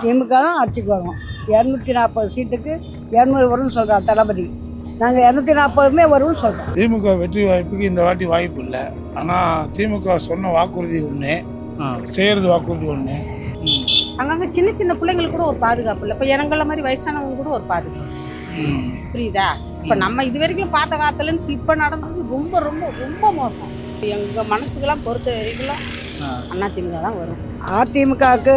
திமுக தான் ஆட்சிக்கு வரும். 240 சீட்டுக்கு 200 வரும்னு சொல்கிறார் தளபதி. நாங்கள் 240மே வரும்னு சொல்கிறோம். திமுக வெற்றி வாய்ப்புக்கு இந்த வாட்டி வாய்ப்பு இல்லை. ஆனால் திமுக சொன்ன வாக்குறுதி ஒன்று, செய்கிறது வாக்குறுதி ஒன்று. அங்கங்கே சின்ன சின்ன பிள்ளைங்களுக்கு கூட ஒரு பாதுகாப்பு இல்லை. இப்போ எனங்கள மாதிரி வயசானவங்க கூட ஒரு பாதுகாப்பு, புரியுதா? இப்போ நம்ம இது வரைக்கும் பார்த்த காலத்துலேருந்து இப்போ நடந்தது ரொம்ப ரொம்ப ரொம்ப மோசம். எங்கள் மனசுக்கெல்லாம் பொறுத்த வரைக்கும் அதிமுக தான் வரும். அதிமுகவுக்கு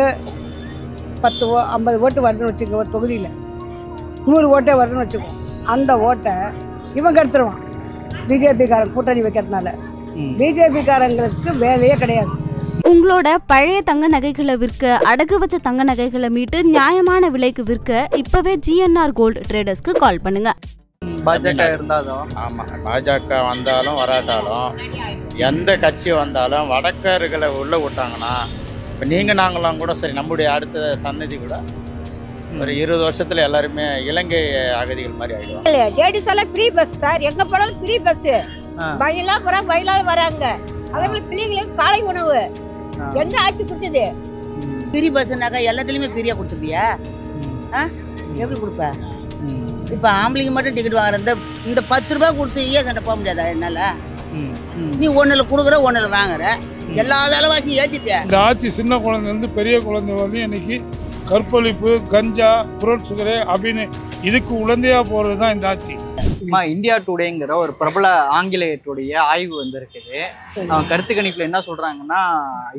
50 ஓட்டு வருதுன்னு வச்சுக்கோ, ஒரு தொகுதியில் 100 ஓட்டே வருதுன்னு வச்சுக்கோ. அந்த ஓட்டை இவங்க எடுத்துருவான். பிஜேபிக்காரங்க கூட்டணி வைக்கிறதுனால பிஜேபிக்காரங்களுக்கு வேலையே கிடையாது. உங்களோட பழைய தங்க நகைகளை விற்க, அடகு வச்ச தங்க நகைகளை மீட்டு நியாயமான விலைக்கு விற்க இப்பவே ஜிஎன்ஆர் கோல்டு ட்ரேடர்ஸ்க்கு கால் பண்ணுங்க. பாஜக இருந்தாலும் பாஜக வந்தாலும் வராட்டாலும் எந்த கட்சி வந்தாலும் வடக்கர்களை உள்ள விட்டாங்கன்னா இப்போ நீங்கள் நாங்களாம் கூட சரி, நம்முடைய அடுத்த சன்னதி கூட ஒரு 20 வருஷத்துல எல்லாருமே இலங்கை அகதிகள் மாதிரி ஆகிடுவாங்க. லேடிஸ் எல்லாம் ஃப்ரீ பஸ் சார், எங்க போனாலும் ஃப்ரீ பஸ். பையெல்லாம் போறாங்க, பையிலாவது வராங்க. அதே மாதிரி பிள்ளைங்களுக்கு காலை உணவு எந்த ஆட்சி கொடுத்தது? ஃப்ரீ பஸ்னாக்கா எல்லாத்துலேயுமே ஃப்ரீயாக கொடுத்துருப்பியா? எப்படி கொடுப்ப? இப்போ ஆம்பளைங்க மட்டும் டிக்கெட் வாங்குற இந்த 10 ரூபா கொடுத்து ஏன் சண்டை போக முடியாதா என்னால? நீ ஒன்றில் கொடுக்குற, ஒன்றில் வாங்குற, எல்லா வேலைவாசியும் ஏற்றிட்டேன். இந்த ஆட்சி சின்ன குழந்தைலேருந்து பெரிய குழந்தை வந்து இன்னைக்கு கற்பழிப்பு, கஞ்சா, புரோட் சுகரு அப்படின்னு இதுக்கு உடந்தையாக போகிறது தான் இந்த ஆட்சி. இந்தியா டுடேங்கிற ஒரு பிரபல ஆங்கிலேயத்துடைய ஆய்வு வந்திருக்குது. அவங்க கருத்து கணிப்புல என்ன சொல்றாங்கன்னா,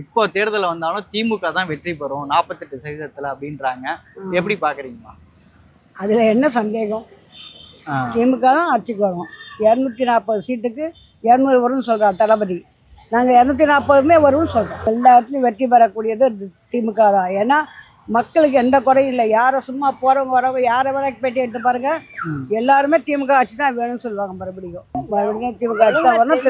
இப்போ தேர்தல் வந்தாலும் திமுக தான் வெற்றி பெறும் 48% அப்படின்றாங்க. எப்படி பாக்குறீங்கம்மா? அதில் என்ன சந்தேகம்? திமுக தான் ஆட்சிக்கு வரும். 240 சீட்டுக்கு 200 வரும்னு சொல்கிறார் தளபதி. நாங்கள் 240மே வரும்னு சொல்கிறோம். எல்லா இடத்துலையும் வெற்றி பெறக்கூடியது திமுக தான். ஏன்னா மக்களுக்கு எந்த குறையும் இல்லை. யாரை சும்மா போகிறவங்க வரவங்க யாரை வேணா பேட்டி எடுத்து பாருங்க, எல்லாருமே திமுக ஆட்சி தான் வேணும்னு சொல்லுவாங்க. மறுபடியும் திமுக ஆட்சி தான் வரணும்,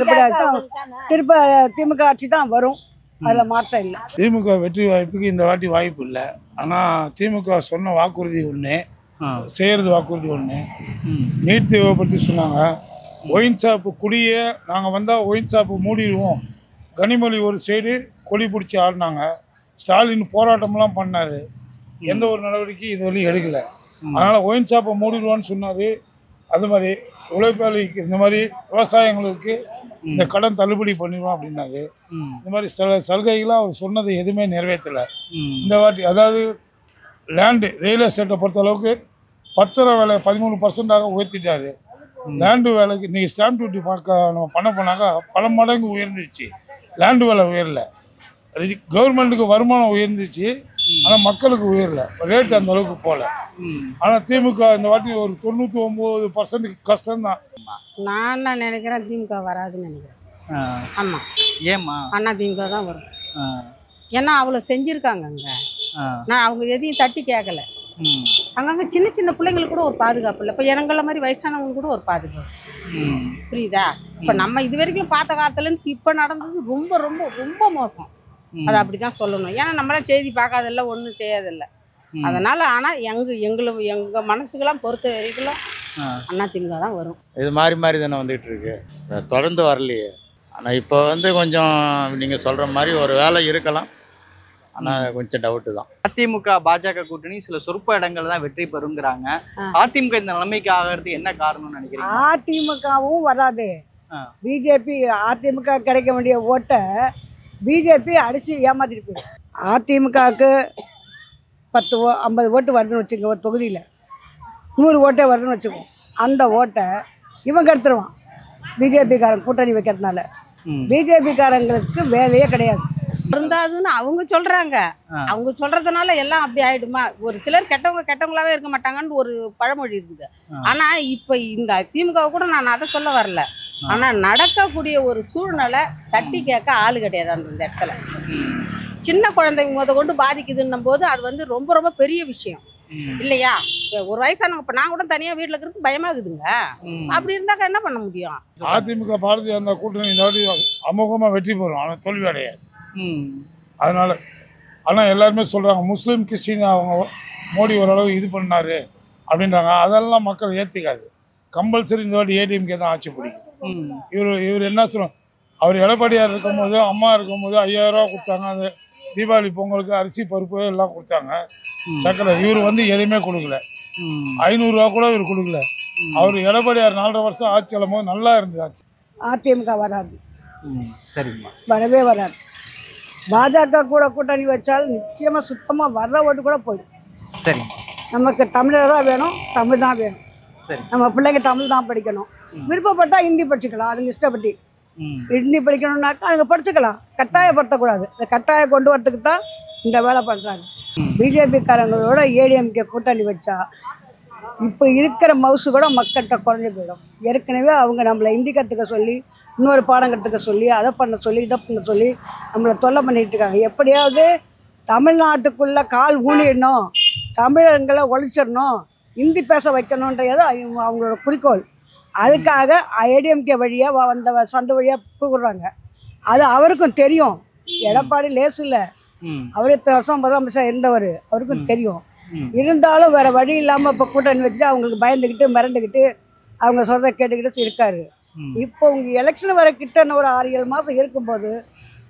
திருப்ப திமுக ஆட்சி தான் வரும். அதில் மாற்றம் இல்லை. திமுக வெற்றி வாய்ப்புக்கு இந்த வாட்டி வாய்ப்பு இல்லை. ஆனால் திமுக சொன்ன வாக்குறுதி ஒன்று, செய்கிறது வாக்குறுதி ஒன்று. நீட் தேர்வை பற்றி சொன்னாங்க. ஒயின் ஷாப்பு குடியே நாங்கள் வந்தால் ஒயின் ஷாப்பு மூடிடுவோம். கனிமொழி ஒரு சைடு கொடி பிடிச்சி ஆடினாங்க. ஸ்டாலின் போராட்டம்லாம் பண்ணார். எந்த ஒரு நடவடிக்கை இது வரையும் எடுக்கலை. அதனால் ஒயின் ஷாப்பை மூடிடுவான்னு சொன்னார். அது மாதிரி உழைப்பாளிக்கு, இந்த மாதிரி விவசாயங்களுக்கு இந்த கடன் தள்ளுபடி பண்ணிடுவோம் அப்படின்னாரு. இந்த மாதிரி சில சலுகைகளாக அவர் சொன்னதை எதுவுமே நிறைவேற்றலை இந்த வாட்டி. அதாவது லேண்டு, ரியல் எஸ்டேட்டை பொறுத்த அளவுக்கு 10 வேலை 13% உயர்த்திட்டாரு. லேண்டு வேலைக்கு இன்றைக்கி ஸ்டாம்ப் டியூட்டி நம்ம பண்ண போனாக்கா பல மடங்கு உயர்ந்துச்சு. லேண்டு வேலை உயரலை. கவர்மெண்ட்டுக்கு வருமானம் உயர்ந்துச்சு, ஆனால் மக்களுக்கு உயரல. ரேட்டு அந்த அளவுக்கு போகல. ஆனால் திமுக இந்த வாட்டி ஒரு 99% கஷ்டம்தான். நான் என்ன நினைக்கிறேன், திமுக வராதுன்னு நினைக்கிறேன். ஆமாம். ஏம்மா? திமுக தான் வரும். ஏன்னா அவ்வளோ செஞ்சுருக்காங்க அங்கே. நான் அவங்க எதையும் தட்டி கேட்கல. அங்கங்கே சின்ன சின்ன பிள்ளைங்களுக்கு கூட ஒரு பாதுகாப்பு இல்லை. இப்போ எனங்கள மாதிரி வயசானவங்களுக்கு கூட ஒரு பாதுகாப்பு, புரியுதா? இப்போ நம்ம இது வரைக்கும் பார்த்த காலத்துலேருந்து இப்போ நடந்தது ரொம்ப ரொம்ப ரொம்ப மோசம். அது அப்படி தான் சொல்லணும். ஏன்னா நம்மளாம் செய்தி பார்க்காதில்ல, ஒன்றும் செய்யாதில்லை. அதனால் ஆனால் எங்கள் மனசுக்கெல்லாம் பொறுத்த வரைக்கும் அதிமுக தான் வரும். இது மாறி தானே வந்துகிட்டு இருக்கு, தொடர்ந்து வரலையே. ஆனால் இப்போ வந்து கொஞ்சம் நீங்கள் சொல்கிற மாதிரி ஒரு வேலை இருக்கலாம், ஆனால் கொஞ்சம் டவுட்டு தான். அதிமுக பாஜக கூட்டணி சில சொற்ப இடங்கள் தான் வெற்றி பெறுங்கிறாங்க. அதிமுக இந்த நிலைமைக்கு ஆகிறதுக்கு என்ன காரணம்னு நினைக்கிறீங்க? அதிமுகவும் வராது. பிஜேபி அதிமுக கிடைக்க வேண்டிய ஓட்டை பிஜேபி அடித்து ஏமாத்திட்டு போயிடும். அதிமுகவுக்கு 50 ஓட்டு வருதுன்னு வச்சுக்கோ, ஒரு தொகுதியில் 100 ஓட்டே வருதுன்னு வச்சுக்கோ. அந்த ஓட்டை இவங்க எடுத்துருவான். பிஜேபிக்காரங்க கூட்டணி வைக்கிறதுனால பிஜேபிக்காரங்களுக்கு வேலையே கிடையாது. இருந்தாதுன்னு அவங்க சொல்கிறாங்க. அவங்க சொல்கிறதுனால எல்லாம் அப்படி ஆகிடுமா? ஒரு சிலர் கெட்டவங்களாவே இருக்க மாட்டாங்கன்னு ஒரு பழமொழி இருக்குது. ஆனால் இப்போ இந்த திமுக கூட நான் அதை சொல்ல வரல. ஆனால் நடக்கக்கூடிய ஒரு சூழ்நிலை தட்டி கேட்க ஆள் கிடையாது அந்த இடத்துல. சின்ன குழந்தைங்க கொண்டு பாதிக்குதுன்னும் போது அது வந்து ரொம்ப ரொம்ப பெரிய விஷயம் இல்லையா? ஒரு வயசானவங்க இப்போ நான் கூட தனியாக வீட்டில் இருக்கிறதுக்கு பயமாகுதுங்க. அப்படி இருந்தாக்கா என்ன பண்ண முடியும்? அதிமுக பாரதிய ஜனதா கூட்டணி இந்த வாட்டி அமோகமாக வெற்றி பெறும், ஆனால் தோல்வி அடையாது. அதனால் ஆனால் எல்லாருமே சொல்கிறாங்க முஸ்லீம் கிறிஸ்டின் அவங்க மோடி ஓரளவு இது பண்ணார் அப்படின்றாங்க. அதெல்லாம் மக்கள் ஏற்றுக்காது. கம்பல்சரி இந்த வாட்டி ஏடிஎம்கே தான் ஆட்சி பிடிக்கும். இவர் என்ன சொல்லுவாங்க, அவர் எடப்பாடியார் இருக்கும்போது அம்மா இருக்கும்போது 5000 ரூபா கொடுத்தாங்க. அந்த தீபாவளி பொங்கலுக்கு அரிசி பருப்பு எல்லாம் கொடுத்தாங்க. சக்கரை இவர் வந்து எதுவுமே கொடுக்கல. 500 ரூபா கூட இவர் கொடுக்கல. அவர் எடப்பாடியார் 4.5 வருஷம் ஆட்சி போது நல்லா இருந்தது ஆட்சி. அதிமுக வராது, சரிங்கம்மா. வரவே வராது. பாஜக கூட கூட்டணி வச்சால் நிச்சயமாக சுத்தமாக வர்ற ஓட்டு கூட போயிடும். சரிங்க. நமக்கு தமிழர் தான் வேணும், தமிழ் தான் வேணும். சரி. நம்ம பிள்ளைங்க தமிழ் தான் படிக்கணும். விருப்பப்பட்டால் ஹிந்தி படிச்சுக்கலாம், அதுங்க இஷ்டப்பட்டு. ஹிந்தி படிக்கணும்னாக்கா அதுங்க படிச்சுக்கலாம், கட்டாயப்படுத்தக்கூடாது. இந்த கட்டாயம் கொண்டு வரத்துக்கு தான் இந்த வேலை பண்ணுறாங்க. பிஜேபிக்காரங்களோட ஏடிஎம்கே கூட்டணி வச்சா இப்போ இருக்கிற மவுசு கூட மக்கள்கிட்ட குறைஞ்சி போயிடும். ஏற்கனவே அவங்க நம்மளை ஹிந்தி கற்றுக்க சொல்லி, இன்னொரு பாடம் கற்றுக்க சொல்லி, அதை பண்ண சொல்லி, இதை பண்ண சொல்லி நம்மளை தொல்லை பண்ணிட்டு இருக்காங்க. எப்படியாவது தமிழ்நாட்டுக்குள்ளே கால் ஊனிடணும், தமிழர்களை ஒழிச்சிடணும், ஹிந்தி பேச வைக்கணுன்றது அவங்களோட குறிக்கோள். அதுக்காக ஏடிஎம்கே வழியாக வந்த சந்த வழியாக கூடுறாங்க. அது அவருக்கும் தெரியும். எடப்பாடி லேசு இல்லை, அவர் 8 வருஷம் முதலமைச்சர் இருந்தவர், அவருக்கும் தெரியும். இருந்தாலும் வேறு வழி இல்லாமல் இப்போ கூட்டணி வச்சுட்டு அவங்களுக்கு பயந்துக்கிட்டு மிரண்டுக்கிட்டு அவங்க சொல்கிறத கேட்டுக்கிட்டு இருக்காரு. இப்போ உங்கள் எலெக்ஷன் வர கிட்ட ஒரு 6-7 மாதம் இருக்கும்போது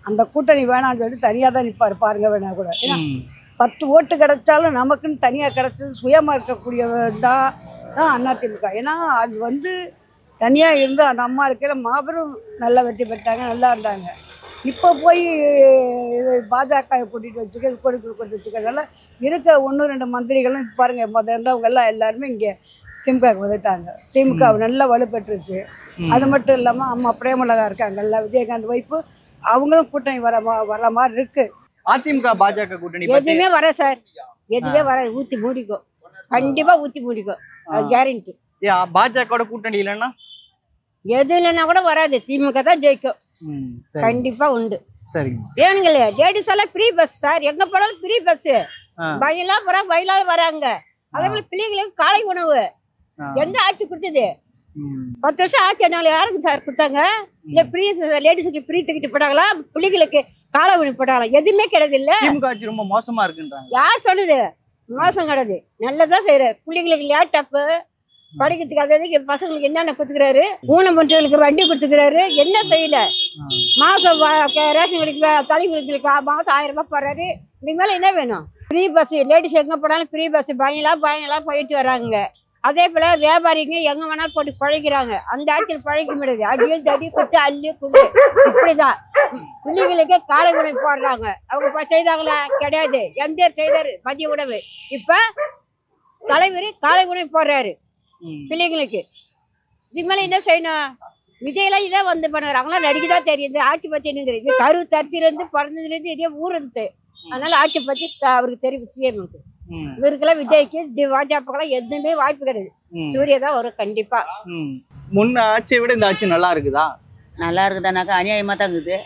அந்த கூட்டணி வேணான்னு சொல்லிட்டு தனியாக தான் நிற்பார். பாருங்க, வேணா கூட. ஏன்னா 10 ஓட்டு கிடைச்சாலும் நமக்குன்னு தனியாக கிடைச்சது சுயமாக இருக்கக்கூடிய தான் அதிமுக. ஏன்னா அது வந்து தனியாக இருந்து அந்த அம்மா இருக்கையில் மாபெரும் நல்லா வெற்றி பெற்றாங்க, நல்லா இருந்தாங்க. இப்போ போய் பாஜக கூட்டிகிட்டு கொண்டு வச்சுக்கிறதுனால இருக்கிற 1-2 மந்திரிகளும் இப்போ பாருங்கள், இருந்தவங்க எல்லாருமே இங்கே திமுக வந்துட்டாங்க. திமுக நல்லா வலுப்பெற்றுச்சு. அது மட்டும் இல்லாமல் அம்மா பிரேமலதா இருக்காங்கல்ல, விஜயகாந்த் வைப்பு, அவங்களும் கூட்டணி வர மாதிரி இருக்கு. அதிமுக பாஜக கூட்டணி எதுவுமே வர சார், எதுவுமே வர, ஊற்றி மூடிக்கும், கண்டிப்பாக ஊற்றி மூடிக்கும், அது கேரண்டி. பாஜக கூட்டணி இல்லைன்னா எது இல்லைன்னா கூட வராது, திமுக தான் ஜெயிக்கும், கண்டிப்பா உண்டு. சரிங்க. ஏனுங்களே, லேடிஸ் எல்லாம் ஃப்ரீ பஸ் சார், எங்க போனாலும் ஃப்ரீ பஸ். பையெல்லாம் போறாங்க, வயலாத வராங்க. அதே போல பிள்ளைங்களுக்கு காலை உணவு எந்த ஆட்சி கொடுத்தது? 10 வருஷம் ஆட்சி என்னால யாருக்கு சார் கொடுத்தாங்க? இல்ல ஃப்ரீ லேடிஸுக்கு ஃப்ரீ தூக்கிட்டு போட்டாங்களா, பிள்ளைங்களுக்கு காலை உணவு போட்டாங்களா? எதுவுமே கிடையாது. இல்ல திமுக ஆட்சி ரொம்ப மோசமா இருக்குன்றாங்க. யார் சொல்லுது? மோசம் கிடையாது, நல்லதான் செய்யறாரு. பிள்ளைங்களுக்கு லேப்டாப்பு படிக்கிறதுக்கு, அதாவது பசங்களுக்கு என்னென்ன கொடுத்துக்கிறாரு, ஊனமுற்றவர்களுக்கு வண்டி கொடுத்துக்கிறாரு. என்ன செய்யல? மாசம் ரேஷன் கடைக்கு தலைவர்களுக்கு மாசம் 1000 ரூபாய் போடுறாரு. இதுக்கு மேல என்ன வேணும்? ஃப்ரீ பஸ், லேடிஸ் எங்க போனாலும் ஃப்ரீ பஸ், பயங்களாம் போயிட்டு வராங்க. அதே போல வியாபாரிங்க எங்க வேணாலும் போட்டு பழைக்கிறாங்க. அந்த ஆட்சியில் பழைக்க முடியாது, அடியில் தடி குத்து அள்ளி குண்டு இப்படிதான். பிள்ளைங்களுக்கு காலை உணவு போடுறாங்க. அவங்க செய்தாங்களா? கிடையாது. எந்த செய்தாரு மதிய உணவு. இப்ப தலைவர் காலை உணவு போடுறாரு பிள்ளைங்களுக்கு. இதுக்கு மேல என்ன செய்யணும்? விஜயெல்லாம் இதான் வந்து பண்ணுவார். அவங்களாம் நடிக்கதான் தெரியுது, ஆட்சி பத்தி என்ன தெரியுது? கரு தரிசிலேருந்து பிறந்ததுலேருந்து இதே ஊர் இருந்து, அதனால ஆட்சி பத்தி அவருக்கு தெரியும். சிஎம்க்கு இவருக்கெல்லாம், விஜய்க்கு பாஜகலாம் எதுவுமே வாய்ப்பு கிடையாது. சூர்யா தான் வரும் கண்டிப்பா. முன்ன ஆட்சியை விட இந்த ஆட்சி நல்லா இருக்குதா? நல்லா இருக்குதானாக்கா அநியாயமா தான் இருக்குது.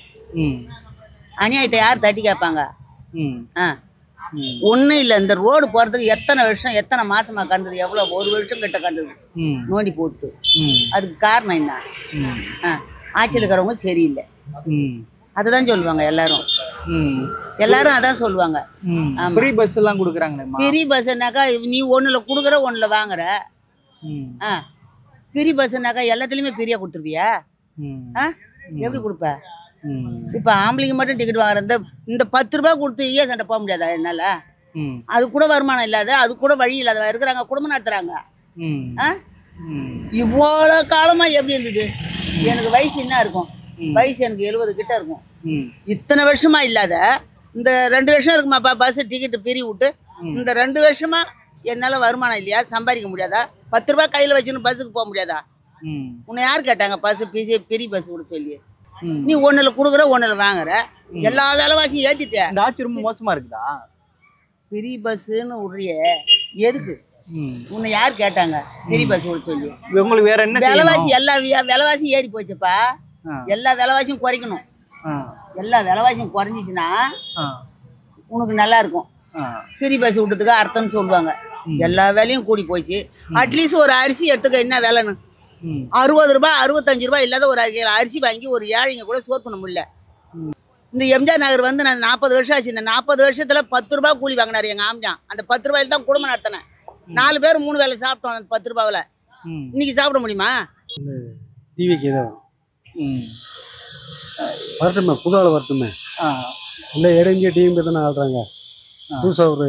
அநியாயத்தை யார் தட்டி கேட்பாங்க? ஒன்றும் இல்லை. இந்த ரோடு போகிறதுக்கு எத்தனை வருஷம் எத்தனை மாசமா கண்டது? எவ்வளோ? 1 வருஷம் கிட்ட கண்டது நோண்டி போட்டு. அதுக்கு காரணம் என்ன? ஆட்சியில் இருக்கிறவங்க சரியில்லை, அதுதான் சொல்லுவாங்க எல்லாரும். எல்லாரும் அதான் சொல்லுவாங்க. ஃப்ரீ பஸ் எல்லாம் கொடுக்குறாங்களே. ஃப்ரீ பஸ்னாக்கா நீ ஒன்றில் கொடுக்குற, ஒன்றில் வாங்குற. ஃப்ரீ பஸ்னாக்கா எல்லாத்துலேயுமே ஃப்ரீயாக கொடுத்துருவியா? எப்படி கொடுப்ப? இப்போ ஆம்பளைங்க மட்டும் டிக்கெட் வாங்குற, இந்த 10 ரூபாய் கொடுத்து சண்டை போக முடியாதா என்னால? அது கூட வருமானம் இல்லாத, அது கூட வழி இல்லாத இருக்கிறாங்க, குடும்பம் நடத்துறாங்க. இவ்வளோ காலமா எப்படி இருந்தது? எனக்கு வயசு என்ன இருக்கும்? வயசு எனக்கு 70 கிட்ட இருக்கும். இத்தனை வருஷமா இல்லாத இந்த 2 வருஷம் இருக்குமாப்பா பஸ் டிக்கெட்டு பிரி விட்டு, இந்த 2 வருஷமா என்னால வருமானம் இல்லையா? சம்பாதிக்க முடியாதா? 10 ரூபாய் கையில வச்சுன்னு பஸ்ஸுக்கு போக முடியாதா? உன்னை யார் கேட்டாங்க பஸ் பிரி பஸ் கூட சொல்லி? நீ ஒன்றில் கொடுக்குற, ஒன்றில் வாங்குற, எல்லா விலைவாசியும் ஏற்றிட்ட. இந்த ஆட்சி ரொம்ப மோசமா இருக்குதா? ஃப்ரீ பஸ்ஸுன்னு விடுறிய எதுக்கு? உன்னை யார் கேட்டாங்க ஃப்ரீ பஸ் விட சொல்லி? உங்களுக்கு வேற என்ன? விலைவாசி எல்லா விலைவாசியும் ஏறி போச்சுப்பா. எல்லா விலைவாசியும் குறைக்கணும். எல்லா விலைவாசியும் குறைஞ்சிச்சுன்னா உனக்கு நல்லா இருக்கும். ஃப்ரீ பஸ் விட்டதுக்கு அர்த்தம்னு சொல்லுவாங்க. எல்லா வேலையும் கூடி போச்சு. அட்லீஸ்ட் ஒரு அரிசி எடுத்துக்க என்ன விலைன்னு? 60 ரூபாய் 65 ரூபாய் இல்லாத ஒரு அரிசி வாங்கி ஒரு ஏழைங்க கூட சோத்தணும் முடியல. இந்த எம்ஜிஆர் நகர் வந்து நான் 40 வருஷம் ஆச்சு. இந்த 40 வருஷத்துல 10 ரூபாய் கூலி வாங்கினாரு எங்க ஆம்ஜான். அந்த 10 ரூபாயில தான் குடும்பம் நடத்தினேன். 4 பேர் 3 வேலை சாப்பிட்டோம் அந்த 10 ரூபாவில். இன்னைக்கு சாப்பிட முடியுமா? டிவிக்கு ஏதோ வரட்டுமே, புதுவாள் வரட்டுமே. இல்லை ஏடிஎம்கே டிஎம்கே தானே ஆடுறாங்க. புதுசாக ஒரு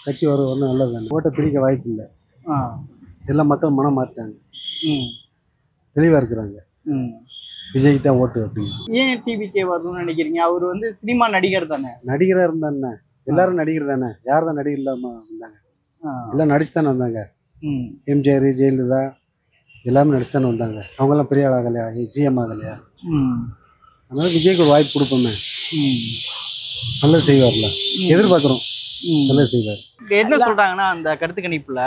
கட்சி வரணும் நல்லது தானே. ஓட்டை பிரிக்க வாய்ப்பு இல்லை. எல்லா மக்கள் மனம் மாறிட்டாங்க, தெளிவாக இருக்கிறாங்க. விஜய்க்கு தான் ஓட்டு அப்படின்னு. ஏன் டிவிகே வரணும்னு நினைக்கிறீங்க? அவர் வந்து சினிமா நடிகர் தானே. நடிகராக இருந்தானே, எல்லாரும் நடிகர் தானே. யார் தான் நடிகர் இல்லாமல் வந்தாங்க? எல்லாம் நடிச்சு தானே வந்தாங்க. எம்ஜிஆர், ஜெயலலிதா எல்லாமே நடிச்சு தானே வந்தாங்க. அவங்கெல்லாம் பெரிய ஆளாகலையா, சிஎம் ஆகலையா? அதனால விஜய்க்கு ஒரு வாய்ப்பு கொடுப்போமே. நல்லது செய்வார்ல, எதிர்பார்க்குறோம். நல்லது செய்வார். என்ன சொல்றாங்கன்னா அந்த கருத்து கணிப்புல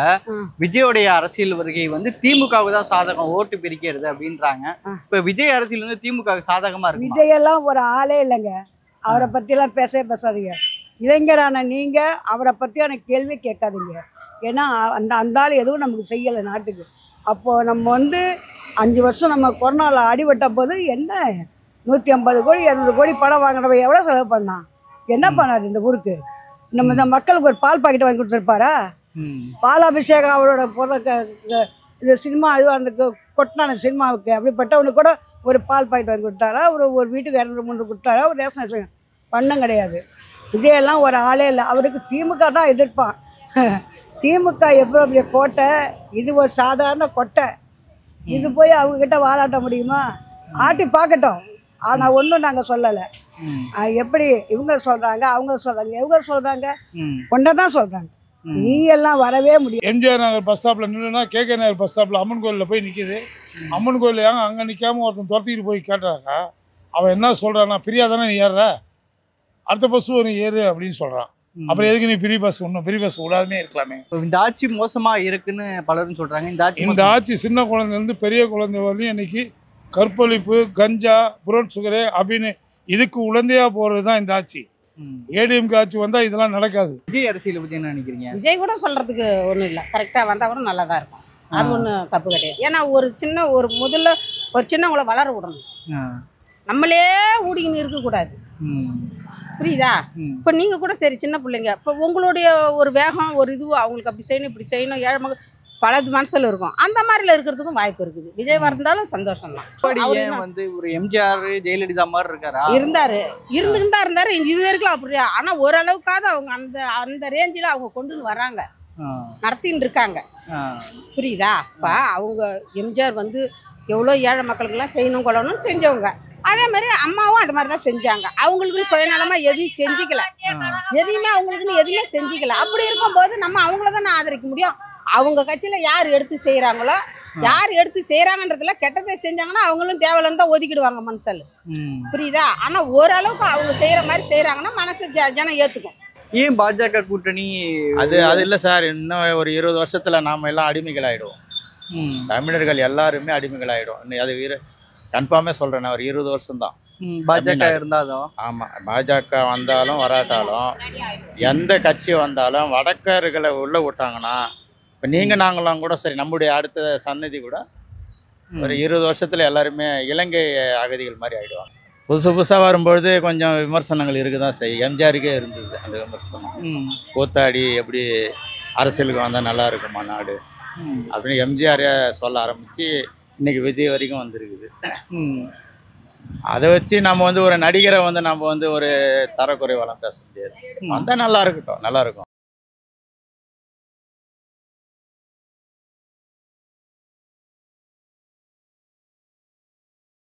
விஜயோடைய அரசியல் வருகை வந்து திமுகவுக்கு தான் சாதகம், ஓட்டு பிரிக்கிறது அப்படின்றாங்க. இப்ப விஜய் அரசியல் வந்து திமுகவுக்கு சாதகமா இருக்கு. விஜயெல்லாம் ஒரு ஆளே இல்லைங்க. அவரை பற்றிலாம் பேசாதீங்க. இளைஞரான நீங்கள் அவரை பற்றியான கேள்வி கேட்காதீங்க. ஏன்னா அந்த ஆள் எதுவும் நமக்கு செய்யலை நாட்டுக்கு. அப்போது நம்ம வந்து 5 வருஷம் நம்ம கொரோனாவில் அடிபட்ட போது என்ன 150 கோடி 200 கோடி பணம் வாங்கினவ எவ்வளோ செலவு பண்ணான்? என்ன பண்ணாரு இந்த ஊருக்கு? நம்ம இந்த மக்களுக்கு ஒரு பால் பாக்கெட் வாங்கி கொடுத்துருப்பாரா? பால் அபிஷேகம் அவரோட பொருள் இந்த சினிமா இது அந்த கொட்டினான சினிமாவுக்கு அப்படிப்பட்டவனுக்கு கூட ஒரு பால் பாக்கெட் வாங்கி கொடுத்தாரா? ஒரு வீட்டுக்கு 200-300 கொடுத்தாரா? ஒரு ரேஷன் பண்ணம் கிடையாது. இதெல்லாம் ஒரு ஆளே இல்லை. அவருக்கு திமுக தான் எதிர்ப்பான். திமுக எவ்வளோ பெரிய கோட்டை, இது ஒரு சாதாரண கொட்டை. இது போய் அவங்கக்கிட்ட வாலாட்ட முடியுமா? ஆட்டி பார்க்கட்டும். ஆனால் ஒன்றும் நாங்கள் சொல்லலை. எப்படி இவங்க சொல்கிறாங்க, அவங்க சொல்கிறாங்க, இவங்க சொல்கிறாங்க, கொண்டை தான் சொல்கிறாங்க. நீ எல்லாம் வரவே முடியும். எம்ஜிஆர் நகர் பஸ் ஸ்டாப்பில் நின்றுனா கேகே நகர் பஸ் ஸ்டாப்பில் அம்மன் கோயிலில் போய் நிற்கிது. அம்மன் கோயிலில் ஏங்க அங்கே நிற்காம ஒருத்தன் துரத்திக்கிட்டு போய் கேட்டாக்கா அவன் என்ன சொல்கிறான்னா, பிரியா தானே நீ ஏறுற, அடுத்த பஸ்ஸு நீ ஏறு அப்படின்னு சொல்கிறான். அப்புறம் எதுக்கு நீ பெரிய பஸ் ஒன்றும் பெரிய பஸ் விடாதே இருக்கலாமே. இந்த ஆட்சி மோசமா இருக்குன்னு பலரும் சொல்றாங்க. இந்த ஆட்சி சின்ன குழந்தைலேருந்து பெரிய குழந்தை வரையும் இன்னைக்கு கற்பழிப்பு, கஞ்சா, புரோன் சுகரு அப்படின்னு இதுக்கு உடந்தையா போகிறது தான் இந்த ஆட்சி. ஏடிஎம்கே ஆட்சி வந்தால் இதெல்லாம் நடக்காது. விஜய் அரசியலை பற்றி என்ன நினைக்கிறீங்க? விஜய் கூட சொல்றதுக்கு ஒன்றும் இல்லை, கரெக்டாக வந்தால் கூட நல்லா தான் இருக்கும். அது ஒன்றும் தப்பு கிடையாது. ஏன்னா முதல்ல ஒரு சின்னவங்களை வளர விடணும். நம்மளே ஊடிக்கின்னு இருக்கக்கூடாது. புரியுதா? இப்போ நீங்கள் கூட சரி சின்ன பிள்ளைங்க, இப்போ உங்களுடைய ஒரு வேகம் ஒரு இது அவங்களுக்கு அப்படி செய்யணும் இப்படி செய்யணும் ஏழை பல மனசில் இருக்கும். அந்த மாதிரில இருக்கிறதுக்கும் வாய்ப்பு இருக்குது. விஜய் வரந்தாலும் சந்தோஷம் தான். வந்து ஒரு எம்ஜிஆர் ஜெயலலிதா மாதிரி இருக்காரா? இருந்துட்டு தான் இருந்தாரு. இது வரைக்கும் அப்படியா? ஆனால் ஓரளவுக்காவது அவங்க அந்த ரேஞ்சில் அவங்க கொண்டு வராங்க, நடத்தின்னு இருக்காங்க. புரியுதா? இப்போ அவங்க எம்ஜிஆர் வந்து எவ்வளோ ஏழை மக்களுக்கெல்லாம் செய்யணும் கொள்ளணும்னு செஞ்சவங்க. அதே மாதிரி அம்மாவும் அது மாதிரி தான் செஞ்சாங்க. அவங்களுக்குன்னு சுயநலமாக எதையும் செஞ்சுக்கல, எதையுமே அவங்களுக்குன்னு எதுவுமே செஞ்சுக்கல. அப்படி இருக்கும்போது நம்ம அவங்கள தானே ஆதரிக்க முடியும். அவங்க கட்சியில் யார் எடுத்து செய்கிறாங்களோ, யார் எடுத்து செய்கிறாங்கன்றதுல கெட்டதை செஞ்சாங்கன்னா அவங்களும் தேவையில்லைன்னு தான் ஒதுக்கிடுவாங்க மனசில். புரியுதா? ஆனால் ஓரளவுக்கு அவங்க செய்கிற மாதிரி செய்கிறாங்கன்னா மனசு ஜனம் ஏற்றுக்கும். ஏன் பாஜக கூட்டணி? அது இல்லை சார். இன்னும் ஒரு 20 வருஷத்தில் நாம் எல்லாம் அடிமைகள் ஆகிடுவோம். தமிழர்கள் எல்லாருமே அடிமைகள் ஆகிடும். அது கன்ஃபார்மே சொல்கிறேன். ஒரு 20 வருஷம்தான் பாஜக இருந்தாலும். ஆமாம், பாஜக வந்தாலும் வராட்டாலும் எந்த கட்சி வந்தாலும் வடக்கர்களை உள்ளே விட்டாங்கன்னா, இப்போ நீங்கள் நாங்களாம் கூட சரி, நம்முடைய அடுத்த சன்னதி கூட ஒரு 20 வருஷத்தில் எல்லாருமே இலங்கை அகதிகள் மாதிரி ஆகிடுவாங்க. புதுசாக வரும்பொழுது கொஞ்சம் விமர்சனங்கள் இருக்க தான் செய்யும். எம்ஜிஆருக்கே இருந்தது அந்த விமர்சனம். கூத்தாடி எப்படி அரசியலுக்கு வந்தால் நல்லா இருக்குமா நாடு அப்படின்னு எம்ஜிஆரே சொல்ல ஆரம்பித்து இன்னைக்கு விஜய் வரைக்கும் வந்துருக்குது. அதை வச்சு நம்ம வந்து ஒரு நடிகரை வந்து நம்ம வந்து ஒரு தரக்குறைவெல்லாம் பேச முடியாது. வந்தால் நல்லா இருக்கட்டும், நல்லா இருக்கும்.